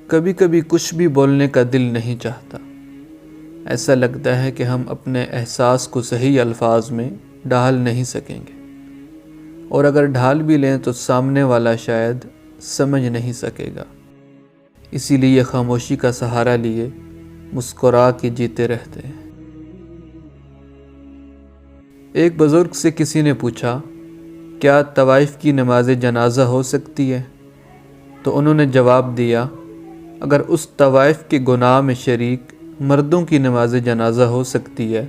کبھی کبھی کچھ بھی بولنے کا دل نہیں چاہتا، ایسا لگتا ہے کہ ہم اپنے احساس کو صحیح الفاظ میں ڈھال نہیں سکیں گے، اور اگر ڈھال بھی لیں تو سامنے والا شاید سمجھ نہیں سکے گا، اسی لیے خاموشی کا سہارا لیے مسکرا کے جیتے رہتے ہیں۔ ایک بزرگ سے کسی نے پوچھا، کیا طوائف کی نماز جنازہ ہو سکتی ہے؟ تو انہوں نے جواب دیا، اگر اس طوائف کے گناہ میں شریک مردوں کی نماز جنازہ ہو سکتی ہے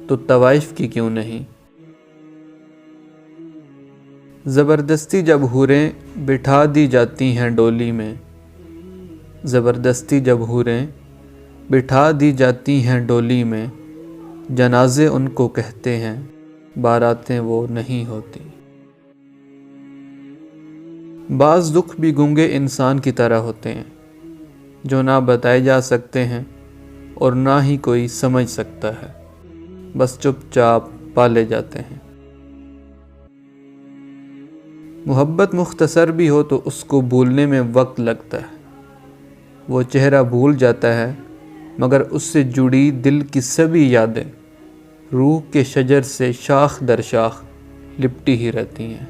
تو طوائف کی کیوں نہیں؟ زبردستی جب حوریں بٹھا دی جاتی ہیں ڈولی میں، زبردستی جب حوریں بٹھا دی جاتی ہیں ڈولی میں، جنازے ان کو کہتے ہیں، باراتیں وہ نہیں ہوتی۔ بعض دکھ بھی گونگے انسان کی طرح ہوتے ہیں، جو نہ بتائے جا سکتے ہیں اور نہ ہی کوئی سمجھ سکتا ہے، بس چپ چاپ پالے جاتے ہیں۔ محبت مختصر بھی ہو تو اس کو بھولنے میں وقت لگتا ہے، وہ چہرہ بھول جاتا ہے مگر اس سے جڑی دل کی سبھی یادیں روح کے شجر سے شاخ در شاخ لپٹی ہی رہتی ہیں۔